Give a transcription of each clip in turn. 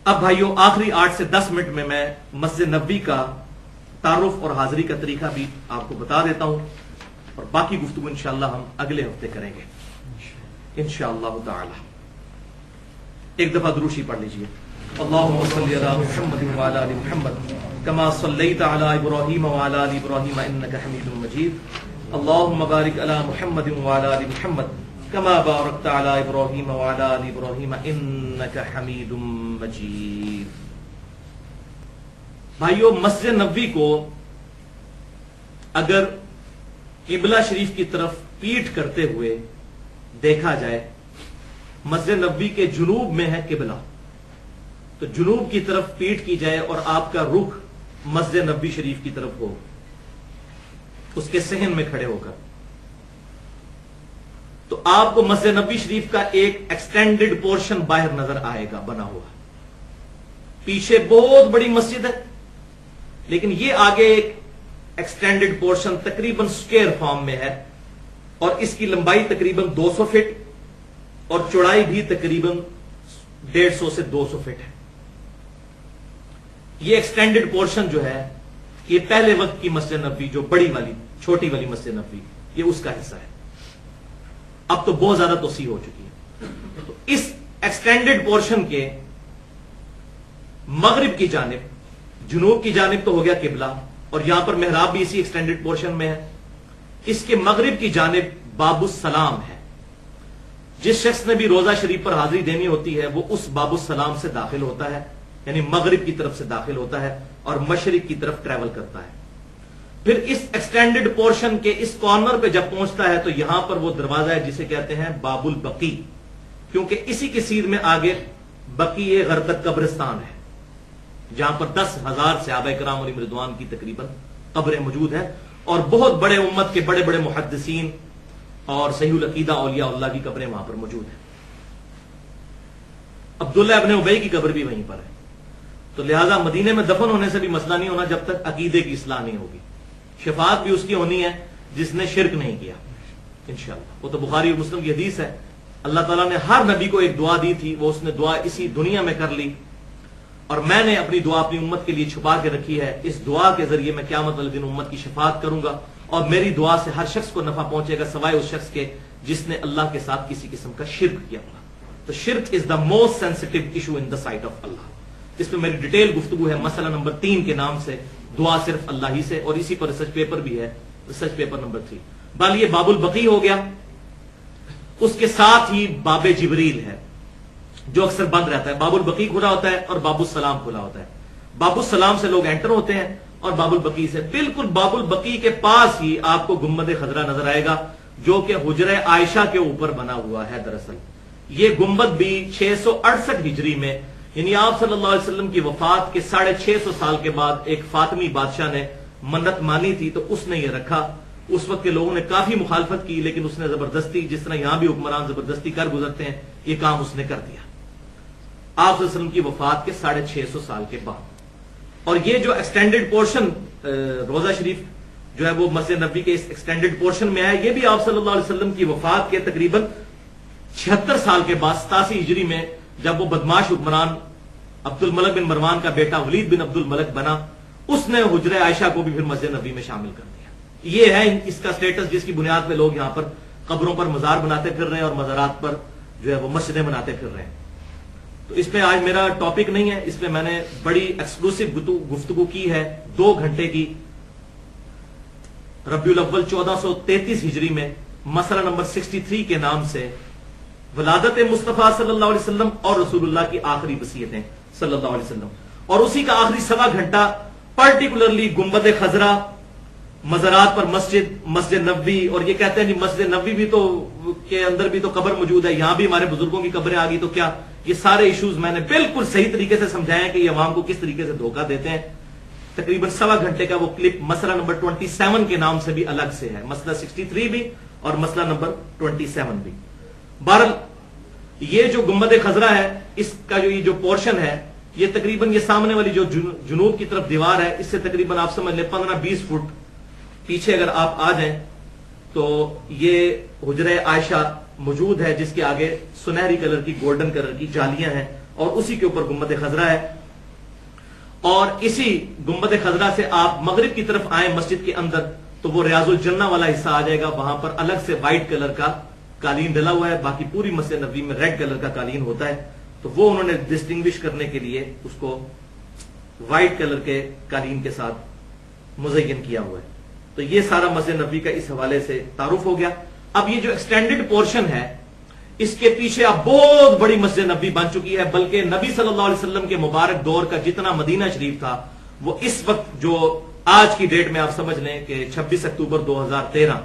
اب بھائیوں آخری 8 سے 10 منٹ میں مسجد نبوی کا تعارف اور حاضری کا طریقہ بھی آپ کو بتا دیتا ہوں، اور باقی گفتگو انشاءاللہ ہم اگلے ہفتے کریں گے انشاءاللہ تعالی۔ ایک دفعہ دروشی پڑھ لیجئے۔ اللہم صلی علی محمد وعلی آل محمد کما صلیت علی ابراہیم وعلی آل ابراہیم انک حمید مجید۔ اللہم بارک علی محمد وعلی آل محمد کما بارکت علی ابراہیم وعلی آل ابراہیم انک حمید مجید۔ بھائیو، مسجد نبوی کو اگر قبلہ شریف کی طرف پیٹھ کرتے ہوئے دیکھا جائے، مسجد نبوی کے جنوب میں ہے قبلہ، تو جنوب کی طرف پیٹھ کی جائے اور آپ کا رخ مسجد نبوی شریف کی طرف ہو، اس کے صحن میں کھڑے ہو کر، تو آپ کو مسجد نبوی شریف کا ایک ایکسٹینڈڈ پورشن باہر نظر آئے گا بنا ہوا۔ پیچھے بہت بڑی مسجد ہے، لیکن یہ آگے ایک ایکسٹینڈڈ پورشن تقریباً سکوئر فارم میں ہے، اور اس کی لمبائی تقریباً 200 فٹ اور چوڑائی بھی تقریباً 150 سے 200 فٹ ہے۔ یہ ایکسٹینڈڈ پورشن جو ہے، یہ پہلے وقت کی مسجد نبوی، جو بڑی والی چھوٹی والی مسجد نبوی، یہ اس کا حصہ ہے۔ اب تو بہت زیادہ توسیع ہو چکی ہے۔ تو اس ایکسٹینڈڈ پورشن کے مغرب کی جانب، جنوب کی جانب تو ہو گیا قبلہ، اور یہاں پر محراب بھی اسی ایکسٹینڈڈ پورشن میں ہے۔ اس کے مغرب کی جانب باب السلام ہے۔ جس شخص نے بھی روزہ شریف پر حاضری دینی ہوتی ہے، وہ اس باب السلام سے داخل ہوتا ہے، یعنی مغرب کی طرف سے داخل ہوتا ہے اور مشرق کی طرف ٹریول کرتا ہے۔ پھر اس ایکسٹینڈڈ پورشن کے اس کارنر پہ جب پہنچتا ہے تو یہاں پر وہ دروازہ ہے جسے کہتے ہیں باب البقی، کیونکہ اسی کی سیر میں آگے بقیع غرقد قبرستان ہے، جہاں پر 10,000 صحابہ کرام علیہم رضوان کی تقریباً قبریں موجود ہیں، اور بہت بڑے امت کے بڑے بڑے محدثین اور صحیح العقیدہ اولیاء اللہ کی قبریں وہاں پر موجود ہیں۔ عبداللہ ابن ابی کی قبر بھی وہیں پر ہے، تو لہذا مدینے میں دفن ہونے سے بھی مسئلہ نہیں ہونا جب تک عقیدے کی اصلاح نہیں ہوگی۔ شفاعت بھی اس کی ہونی ہے جس نے شرک نہیں کیا انشاءاللہ۔ وہ تو بخاری اور مسلم کی حدیث ہے، اللہ تعالیٰ نے ہر نبی کو ایک دعا دی تھی، وہ اس نے دعا اسی دنیا میں کر لی، اور میں نے اپنی دعا اپنی امت کے لیے چھپا کے رکھی ہے۔ اس دعا کے ذریعے میں قیامت والے دن امت کی شفاعت کروں گا، اور میری دعا سے ہر شخص کو نفع پہنچے گا سوائے اس شخص کے جس نے اللہ کے ساتھ کسی قسم کا شرک کیا ہوگا۔ تو شرک is the most sensitive issue in the sight of Allah. اس میں میری ڈیٹیل گفتگو ہے مسئلہ نمبر 3 کے نام سے، دعا صرف اللہ ہی سے، اور اسی پر ریسرچ پیپر بھی ہے، ریسرچ پیپر نمبر 3۔ بال یہ باب البقی ہو گیا، اس کے ساتھ ہی باب جبریل ہے جو اکثر بند رہتا ہے۔ باب البقی کھلا ہوتا ہے اور باب السلام کھلا ہوتا ہے۔ باب السلام سے لوگ انٹر ہوتے ہیں، اور باب البقی سے بالکل باب البقی کے پاس ہی آپ کو گنبد خضرا نظر آئے گا، جو کہ حجرہ عائشہ کے اوپر بنا ہوا ہے۔ دراصل یہ گنبد بھی 668 ہجری میں، یعنی آپ صلی اللہ علیہ وسلم کی وفات کے 650 سال کے بعد ایک فاطمی بادشاہ نے منت مانی تھی، تو اس نے یہ رکھا۔ اس وقت کے لوگوں نے کافی مخالفت کی، لیکن اس نے زبردستی، جس طرح یہاں بھی حکمران زبردستی کر گزرتے ہیں، یہ کام اس نے کر دیا آپ صلی اللہ علیہ وسلم کی وفات کے 650 سال کے بعد۔ اور یہ جو ایکسٹینڈڈ پورشن روزہ شریف جو ہے وہ مسجد نبوی کے اس ایکسٹینڈڈ پورشن میں ہے، یہ بھی آپ صلی اللہ علیہ وسلم کی وفات کے تقریباً 76 سال کے بعد 87 ہجری میں، جب وہ بدماش حکمران عبد الملک بن مروان کا بیٹا ولید بن عبد الملک بنا، اس نے حجرہ عائشہ کو بھی پھر مسجد نبوی میں شامل کر دیا۔ یہ ہے اس کا سٹیٹس، جس کی بنیاد پہ لوگ یہاں پر قبروں پر مزار بناتے پھر رہے ہیں، اور مزارات پر جو ہے وہ مسجدیں بناتے پھر رہے ہیں۔ تو اس پہ آج میرا ٹاپک نہیں ہے، اس پہ میں نے بڑی ایکسکلوسیو گفتگو کی ہے 2 گھنٹے کی، ربیع الاول 1433 ہجری میں، مسئلہ نمبر 63 کے نام سے، ولادت مصطفیٰ صلی اللہ علیہ وسلم اور رسول اللہ کی آخری وصیتیں صلی اللہ علیہ وسلم، اور اسی کا آخری 1.25 گھنٹہ پرٹیکولرلی گنبد خضرا، مزارات پر مسجد نبوی، اور یہ کہتے ہیں جی مسجد نبوی بھی تو کے اندر بھی تو قبر موجود ہے، یہاں بھی ہمارے بزرگوں کی قبریں آ گئی، تو کیا؟ یہ سارے ایشوز میں نے بالکل صحیح طریقے سے سمجھائے ہیں کہ یہ عوام کو کس طریقے سے دھوکہ دیتے ہیں۔ تقریباً 1.25 گھنٹے کا وہ کلپ مسئلہ نمبر 27 کے نام سے بھی الگ سے ہے، مسئلہ 63 بھی اور مسئلہ نمبر 27 بھی۔ بہرحال یہ جو گنبد خضرا ہے، اس کا جو یہ جو پورشن ہے، یہ تقریباً یہ سامنے والی جو جنوب کی طرف دیوار ہے، اس سے تقریباً آپ سمجھ لیں 15-20 فٹ پیچھے اگر آپ آ جائیں تو یہ حجرہ عائشہ موجود ہے، جس کے آگے سنہری کلر کی، گولڈن کلر کی جالیاں ہیں، اور اسی کے اوپر گنبد خضرا ہے. اور اسی گنبد خضرا سے آپ مغرب کی طرف آئیں مسجد کے اندر تو وہ ریاض الجنہ والا حصہ آ جائے گا. وہاں پر الگ سے وائٹ کلر کا قالین ڈلا ہوا ہے. باقی پوری مسجد نبوی میں ریڈ کلر کا قالین ہوتا ہے. تو وہ انہوں نے ڈسٹنگوش کرنے کے لیے اس کو وائٹ کلر کے قالین کے ساتھ مزین کیا ہوا ہے. تو یہ سارا مسجد نبوی کا اس حوالے سے تعارف ہو گیا. اب یہ جو ایکسٹینڈڈ پورشن ہے اس کے پیچھے اب بہت بڑی مسجد نبوی بن چکی ہے. بلکہ نبی صلی اللہ علیہ وسلم کے مبارک دور کا جتنا مدینہ شریف تھا وہ اس وقت جو آج کی ڈیٹ میں آپ سمجھ لیں کہ 26 اکتوبر 2013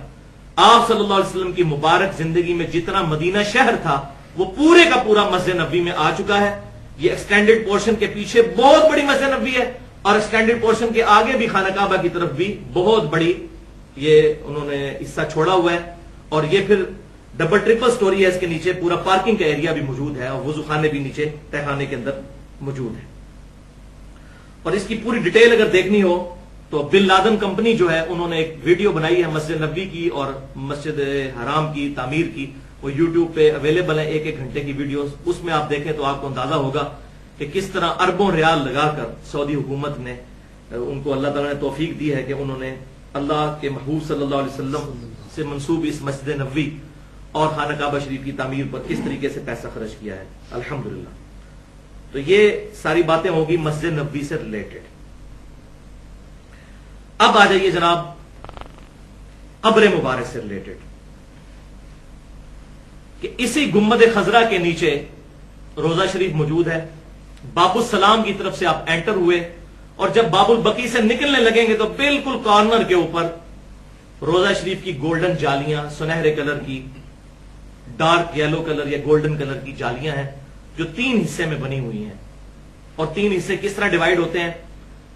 آپ صلی اللہ علیہ وسلم کی مبارک زندگی میں جتنا مدینہ شہر تھا وہ پورے کا پورا مسجد نبوی میں آ چکا ہے. یہ ایکسٹینڈڈ پورشن کے پیچھے بہت بڑی مسجد نبوی ہے اور ایکسٹینڈڈ پورشن کے آگے بھی خانہ کعبہ کی طرف بھی بہت بڑی یہ انہوں نے حصہ چھوڑا ہوا ہے. اور یہ پھر ڈبل ٹرپل سٹوری ہے. اس کے نیچے پورا پارکنگ کا ایریا بھی موجود ہے اور وضو خانے بھی نیچے تہخانے کے اندر موجود ہے. اور اس کی پوری ڈیٹیل اگر دیکھنی ہو تو بن لادن کمپنی جو ہے انہوں نے ایک ویڈیو بنائی ہے مسجد نبوی کی اور مسجد حرام کی تعمیر کی. وہ یوٹیوب پہ اویلیبل ہے 1-1 گھنٹے کی ویڈیوز. اس میں آپ دیکھیں تو آپ کو اندازہ ہوگا کہ کس طرح اربوں ریال لگا کر سعودی حکومت نے ان کو اللہ تعالیٰ نے توفیق دی ہے کہ انہوں نے اللہ کے محبوب صلی اللہ علیہ وسلم سے منسوب اس مسجد نبوی اور خانہ کعبہ شریف کی تعمیر پر کس طریقے سے پیسہ خرچ کیا ہے الحمدللہ. تو یہ ساری باتیں ہوگی مسجد نبوی سے ریلیٹڈ. اب آ جائیے جناب قبر مبارک سے ریلیٹڈ کہ اسی گنبد خضرا کے نیچے روزہ شریف موجود ہے. باب السلام کی طرف سے آپ انٹر ہوئے اور جب باب البقی سے نکلنے لگیں گے تو بالکل کارنر کے اوپر روزہ شریف کی گولڈن جالیاں سنہرے کلر کی ڈارک یلو کلر یا گولڈن کلر کی جالیاں ہیں جو 3 حصے میں بنی ہوئی ہیں. اور 3 حصے کس طرح ڈیوائیڈ ہوتے ہیں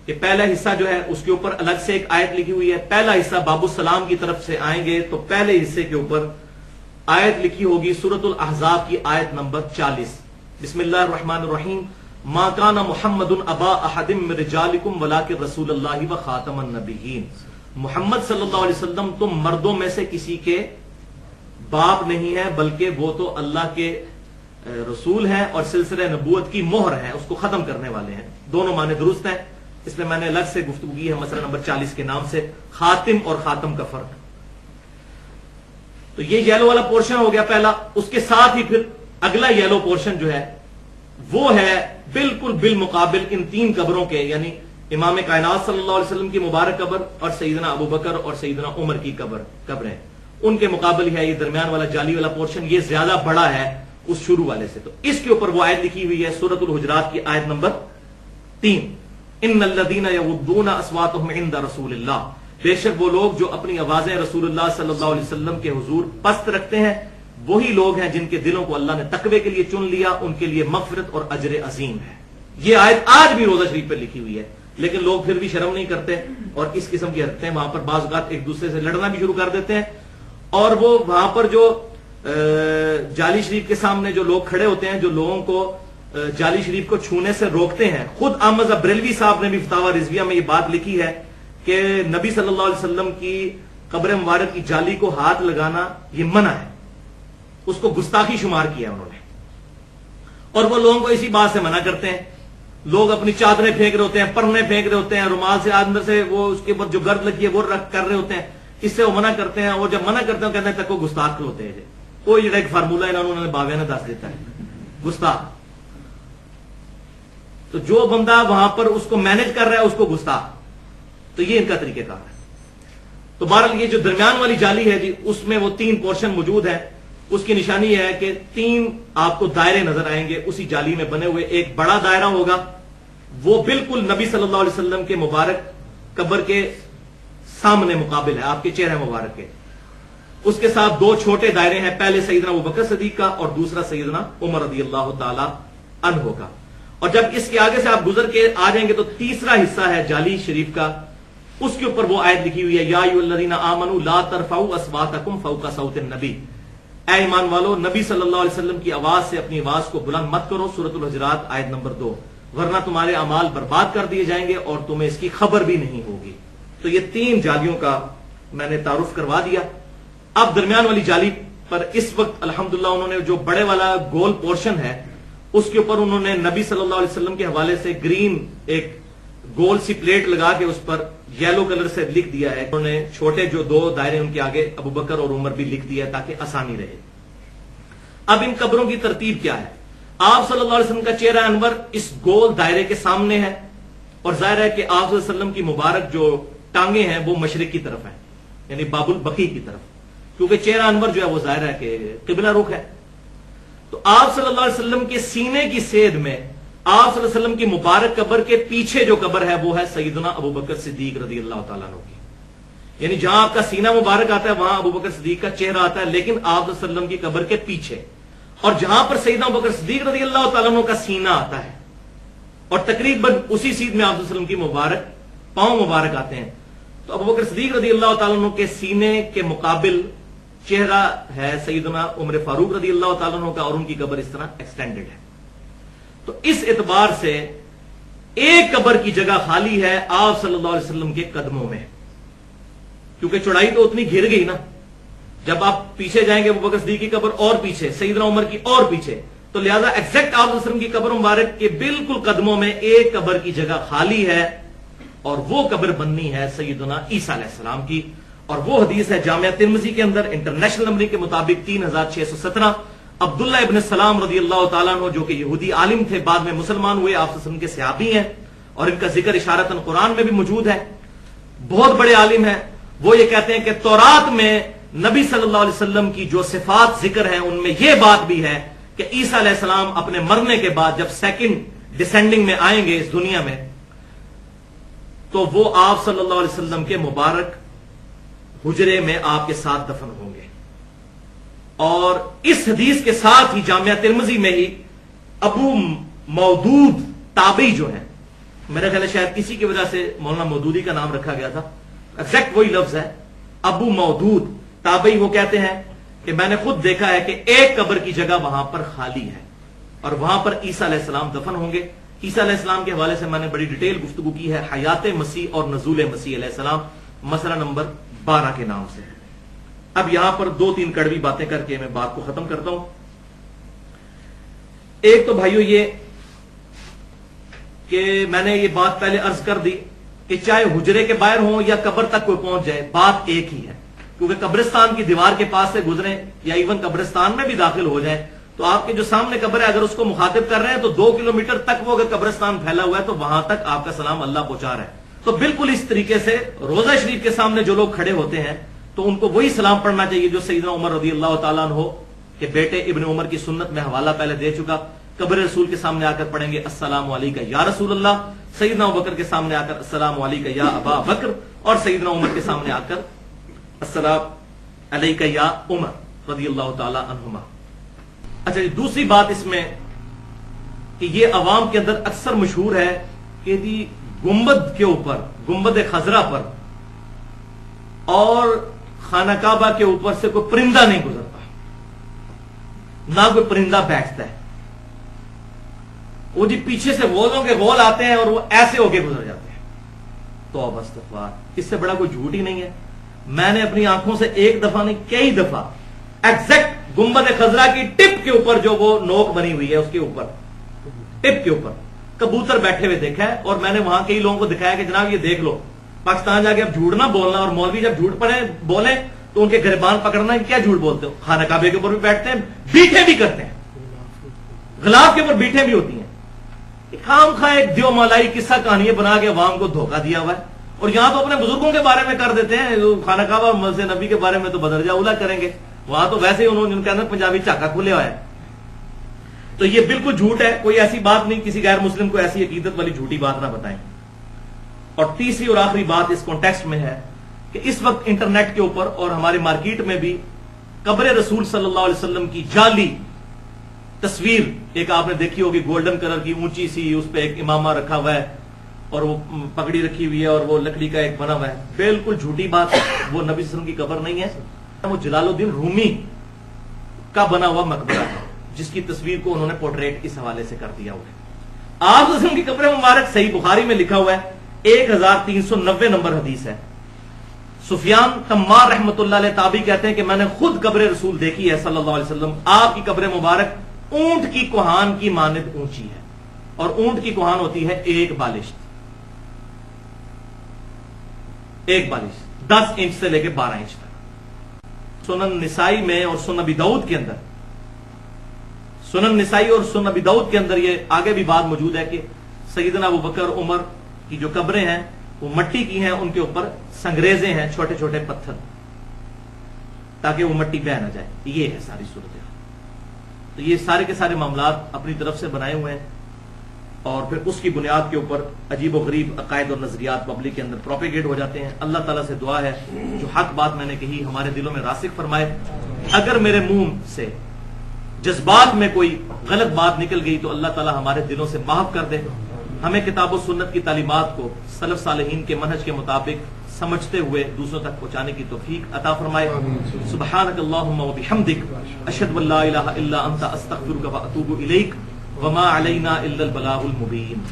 کہ پہلا حصہ جو ہے اس کے اوپر الگ سے ایک آیت لکھی ہوئی ہے. پہلا حصہ باب السلام کی طرف سے آئیں گے تو پہلے حصے کے اوپر آیت لکھی ہوگی سورۃ الاحزاب کی آیت نمبر 40. بسم اللہ الرحمن الرحیم. ما کان محمد ابا احد من رجالکم ولکن رسول اللہ و خاتم النبیین. محمد صلی اللہ علیہ وسلم تم مردوں میں سے کسی کے باپ نہیں ہے بلکہ وہ تو اللہ کے رسول ہیں اور سلسلہ نبوت کی مہر ہے, اس کو ختم کرنے والے ہیں. دونوں معنی درست ہیں. اس میں نے الگ سے گفتگو کی ہے مسئلہ نمبر 40 کے نام سے خاتم اور خاتم کا فرق. تو یہ یلو والا پورشن ہو گیا پہلا. اس کے ساتھ ہی پھر اگلا یلو پورشن جو ہے وہ ہے بالکل بالمقابل ان 3 قبروں کے, یعنی امام کائنات صلی اللہ علیہ وسلم کی مبارک قبر اور سیدنا ابو بکر اور سیدنا عمر کی قبریں ان کے مقابل ہے یہ درمیان والا جالی والا پورشن. یہ زیادہ بڑا ہے اس شروع والے سے. تو اس کے اوپر وہ آیت لکھی ہوئی ہے سورۃ الحجرات کی آیت نمبر 3. ان الذین یغضون اصواتهم عند رسول اللہ. بے شک وہ لوگ جو اپنی آوازیں رسول اللہ صلی اللہ علیہ وسلم کے حضور پست رکھتے ہیں وہی لوگ ہیں جن کے دلوں کو اللہ نے تقوی کے لیے چن لیا, ان کے لیے مغفرت اور اجر عظیم ہے. یہ آیت آج بھی روزہ شریف پہ لکھی ہوئی ہے لیکن لوگ پھر بھی شرم نہیں کرتے اور اس قسم کی حرکتیں وہاں پر بعض اوقات ایک دوسرے سے لڑنا بھی شروع کر دیتے ہیں. اور وہ وہاں پر جو جالی شریف کے سامنے جو لوگ کھڑے ہوتے ہیں جو لوگوں کو جالی شریف کو چھونے سے روکتے ہیں, خود احمد بریلوی صاحب نے بھی فتاوی رضویہ میں یہ بات لکھی ہے کہ نبی صلی اللہ علیہ وسلم کی قبر مبارک کی جالی کو ہاتھ لگانا یہ منع ہے, اس کو گستاخی شمار کیا انہوں نے. اور وہ لوگوں کو اسی بات سے منع کرتے ہیں. لوگ اپنی چادریں پھینک رہے ہوتے ہیں, پرنے پھینک رہے ہوتے ہیں, رومال سے اندر سے وہ اس کے اوپر جو گرد لگی ہے وہ رکھ کر رہے ہوتے ہیں, اس سے وہ منع کرتے ہیں. اور جب منع کرتے ہیں کہتے ہیں تک وہ گستاخ ہوتے ہیں. وہ یہ ایک فارمولہ انہوں نے باویہ نے دس دیتا ہے گستاخ. تو جو بندہ وہاں پر اس کو مینج کر رہا ہے اس کو گستاخ. تو یہ ان کا طریقہ کار ہے. تو بہرحال یہ جو درمیان والی جالی ہے جی اس میں وہ 3 پورشن موجود ہیں. اس کی نشانی ہے کہ 3 آپ کو دائرے نظر آئیں گے اسی جالی میں بنے ہوئے. ایک بڑا دائرہ ہوگا وہ بالکل نبی صلی اللہ علیہ وسلم کے مبارک قبر کے سامنے مقابل ہے آپ کے چہرے مبارک کے. اس کے ساتھ 2 چھوٹے دائرے ہیں, پہلے سیدنا ابوبکر صدیق کا اور دوسرا سیدنا عمر رضی اللہ تعالی عنہ کا. اور جب اس کے آگے سے آپ گزر کے آ جائیں گے تو تیسرا حصہ ہے جالی شریف کا, اس کے اوپر وہ آیت لکھی ہوئی ہے یا ایھا الذین آمنوا لا ترفعوا اصواتکم فوق صوت النبی. اے ایمان والو نبی صلی اللہ علیہ وسلم کی آواز سے اپنی آواز کو بلند مت کرو. سورۃ الحجرات آیت نمبر 2. ورنہ تمہارے اعمال برباد کر دیے جائیں گے اور تمہیں اس کی خبر بھی نہیں ہوگی. تو یہ 3 جالیوں کا میں نے تعارف کروا دیا. اب درمیان والی جالی پر اس وقت الحمدللہ انہوں نے جو بڑے والا گول پورشن ہے اس کے اوپر انہوں نے نبی صلی اللہ علیہ وسلم کے حوالے سے گرین ایک گول سی پلیٹ لگا کے اس پر یلو کلر سے لکھ دیا ہے. انہوں نے چھوٹے جو 2 دائرے ان کے آگے ابو بکر اور عمر بھی لکھ دیا ہے تاکہ آسانی رہے. اب ان قبروں کی ترتیب کیا ہے؟ آپ صلی اللہ علیہ وسلم کا چہرہ انور اس گول دائرے کے سامنے ہے، اور ظاہر ہے کہ آپ صلی اللہ علیہ وسلم کی مبارک جو ٹانگیں ہیں وہ مشرق کی طرف ہیں، یعنی باب البقیع کی طرف، کیونکہ چہرہ انور جو ہے وہ ظاہر ہے کہ قبلہ رخ ہے. تو آپ صلی اللہ علیہ وسلم کے سینے کی سید میں آپ صلی اللہ علیہ وسلم کی مبارک قبر کے پیچھے جو قبر ہے وہ ہے سیدنا ابو بکر صدیق رضی اللہ تعالیٰ عنہ کی. یعنی جہاں آپ کا سینہ مبارک آتا ہے وہاں ابو بکر صدیق کا چہرہ آتا ہے، لیکن آپ صلی اللہ علیہ وسلم کی قبر کے پیچھے. اور جہاں پر سیدنا ابو بکر صدیق رضی اللہ تعالیٰ عنہ کا سینہ آتا ہے اور تقریباً اسی سیدھ میں آپ صلی اللہ علیہ وسلم کی مبارک پاؤں مبارک آتے ہیں، تو ابو بکر صدیق رضی اللہ تعالیٰ عنہ کے سینے کے مقابل چہرہ ہے سیدنا عمر فاروق رضی اللہ تعالیٰ عنہ کا، اور ان کی قبر اس طرح ایکسٹینڈڈ ہے. تو اس اعتبار سے ایک قبر کی جگہ خالی ہے آپ صلی اللہ علیہ وسلم کے قدموں میں، کیونکہ چوڑائی تو اتنی گھر گئی نا. جب آپ پیچھے جائیں گے ابو بکر صدیق کی قبر اور پیچھے، سیدنا عمر کی اور پیچھے، تو لہذا ایگزیکٹ آپ صلی اللہ علیہ وسلم کی قبر مبارک کے بالکل قدموں میں ایک قبر کی جگہ خالی ہے، اور وہ قبر بننی ہے سیدنا عیسیٰ علیہ السلام کی. اور وہ حدیث ہے جامعہ ترمذی کے اندر انٹرنیشنل نمبر کے مطابق 3617. عبداللہ ابن السلام رضی اللہ تعالیٰ عنہ جو کہ یہودی عالم تھے، بعد میں مسلمان ہوئے، آپ صلی اللہ علیہ وسلم کے صحابی ہیں، اور ان کا ذکر اشارتاً قرآن میں بھی موجود ہے، بہت بڑے عالم ہیں. وہ یہ کہتے ہیں کہ تورات میں نبی صلی اللہ علیہ وسلم کی جو صفات ذکر ہیں ان میں یہ بات بھی ہے کہ عیسیٰ علیہ السلام اپنے مرنے کے بعد جب سیکنڈ ڈسینڈنگ میں آئیں گے اس دنیا میں، تو وہ آپ صلی اللہ علیہ وسلم کے مبارک حجرے میں آپ کے ساتھ دفن ہوں گے. اور اس حدیث کے ساتھ ہی جامعہ ترمذی میں ہی ابو مودود تابعی جو ہیں، میرا خیال ہے شاید کسی کی وجہ سے مولانا مودودی کا نام رکھا گیا تھا، ایگزیکٹ وہی لفظ ہے ابو مودود تابعی. وہ کہتے ہیں کہ میں نے خود دیکھا ہے کہ ایک قبر کی جگہ وہاں پر خالی ہے، اور وہاں پر عیسیٰ علیہ السلام دفن ہوں گے. عیسیٰ علیہ السلام کے حوالے سے میں نے بڑی ڈیٹیل گفتگو کی ہے، حیات مسیح اور نزول مسیح علیہ السلام، مسئلہ نمبر 12 کے نام سے. اب یہاں پر 2-3 کڑوی باتیں کر کے میں بات کو ختم کرتا ہوں. ایک تو بھائیو یہ کہ میں نے یہ بات پہلے عرض کر دی کہ چاہے حجرے کے باہر ہوں یا قبر تک کوئی پہنچ جائے، بات ایک ہی ہے. کیونکہ قبرستان کی دیوار کے پاس سے گزریں یا ایون قبرستان میں بھی داخل ہو جائیں تو آپ کے جو سامنے قبر ہے اگر اس کو مخاطب کر رہے ہیں تو 2 کلومیٹر تک وہ اگر قبرستان پھیلا ہوا ہے تو وہاں تک آپ کا سلام اللہ پہنچا رہا ہے. تو بالکل اس طریقے سے روضہ شریف کے سامنے جو لوگ کھڑے ہوتے ہیں تو ان کو وہی سلام پڑھنا چاہیے جو سیدنا عمر رضی اللہ تعالیٰ عنہ کے بیٹے ابن عمر کی سنت میں حوالہ پہلے دے چکا. قبر رسول کے سامنے آ کر پڑھیں گے السلام علیکہ یا رسول اللہ، سیدنا ابوبکر کے سامنے آ کر السلام علیکہ یا ابا بکر، اور سیدنا عمر کے سامنے آ کر السلام علیکہ یا عمر رضی اللہ تعالی عنہما. اچھا جی، دوسری بات اس میں کہ یہ عوام کے اندر اکثر مشہور ہے کہ جی گنبد کے اوپر، گنبد خضرا پر اور خانہ کعبہ کے اوپر سے کوئی پرندہ نہیں گزرتا، نہ کوئی پرندہ بیٹھتا ہے. وہ جی پیچھے سے غولوں کے غول آتے ہیں اور وہ ایسے ہو کے گزر جاتے ہیں. توبہ استغفار، اس سے بڑا کوئی جھوٹ ہی نہیں ہے. میں نے اپنی آنکھوں سے ایک دفعہ نہیں کئی دفعہ ایگزیکٹ گنبد خضرا کی ٹپ کے اوپر جو وہ نوک بنی ہوئی ہے اس کے اوپر ٹپ کے اوپر کبوتر بیٹھے ہوئے دیکھا ہے. اور میں نے وہاں کئی لوگوں کو دکھایا کہ جناب یہ دیکھ لو، پاکستان جا کے اب جھوٹ نہ بولنا، اور مولوی جب جھوٹ پڑے بولیں تو ان کے گریبان پکڑنا، کیا جھوٹ بولتے ہو. خانہ کعبے کے اوپر بھی بیٹھتے ہیں، بیٹھے بھی کرتے ہیں، غلاف کے اوپر بیٹھے بھی ہوتی ہیں. خام خواہ ایک دیو مالائی قصہ کہانی بنا کے عوام کو دھوکہ دیا ہوا ہے. اور یہاں تو اپنے بزرگوں کے بارے میں کر دیتے ہیں، خانہ کعبہ مسجد نبی کے بارے میں تو بدرجہ اولا کریں گے، وہاں تو ویسے ہی انہوں نے ان کے اندر پنجابی چاکا کھلے ہوا ہے. تو یہ بالکل جھوٹ ہے، کوئی ایسی بات نہیں، کسی غیر مسلم کو ایسی عقیدت والی جھوٹی بات نہ بتائیں. اور تیسری اور آخری بات اس کانٹیکسٹ میں ہے کہ اس وقت انٹرنیٹ کے اوپر اور ہمارے مارکیٹ میں بھی قبر رسول صلی اللہ علیہ وسلم کی جعلی تصویر ایک آپ نے دیکھی ہوگی، گولڈن کلر کی اونچی سی، اس پہ ایک امامہ رکھا ہوا ہے اور وہ پگڑی رکھی ہوئی ہے اور وہ لکڑی کا ایک بنا ہوا ہے. بالکل جھوٹی بات ہے، وہ نبی صلی اللہ علیہ وسلم کی قبر نہیں ہے، وہ جلال الدین رومی کا بنا ہوا مقبرہ ہے جس کی تصویر کو انہوں نے پورٹریٹ اس حوالے سے کر دیا ہوا ہے. آپ صلی اللہ علیہ وسلم کی قبر مبارک صحیح بخاری میں لکھا ہوا ہے، 1390 نمبر حدیث ہے. سفیان تمار رحمۃ اللہ علیہ تابعی کہتے ہیں کہ میں نے خود قبر رسول دیکھی ہے صلی اللہ علیہ وسلم. آپ کی قبر مبارک اونٹ کی کوہان کی مانند اونچی ہے، اور اونٹ کی کوہان ہوتی ہے ایک بالشت، 10 انچ سے لے کے 12 انچ تک۔ سنن نسائی میں اور سنن ابی داؤد کے اندر، سنن نسائی اور سنن ابی داؤد کے اندر یہ آگے بھی بات موجود ہے کہ سیدنا ابو بکر عمر کی جو قبریں ہیں وہ مٹی کی ہیں، ان کے اوپر سنگریزے ہیں، چھوٹے چھوٹے پتھر، تاکہ وہ مٹی بہہ نہ جائے۔ یہ ہے ساری صورت۔ تو یہ سارے کے سارے معاملات اپنی طرف سے بنائے ہوئے ہیں، اور پھر اس کی بنیاد کے اوپر عجیب و غریب عقائد اور نظریات پبلک کے اندر پروپیگیٹ ہو جاتے ہیں۔ اللہ تعالیٰ سے دعا ہے جو حق بات میں نے کہی ہمارے دلوں میں راسخ فرمائے۔ اگر میرے منہ سے جذبات میں کوئی غلط بات نکل گئی تو اللہ تعالیٰ ہمارے دلوں سے معاف کر دے، ہمیں کتاب و سنت کی تعلیمات کو سلف صالحین کے منہج کے مطابق سمجھتے ہوئے دوسروں تک پہنچانے کی توفیق عطا فرمائے۔ سبحانک اللہم و بحمدک، اشہد ان لا الہ الا انت، استغفرک و اتوب الیک، وما علینا الا البلاغ المبین۔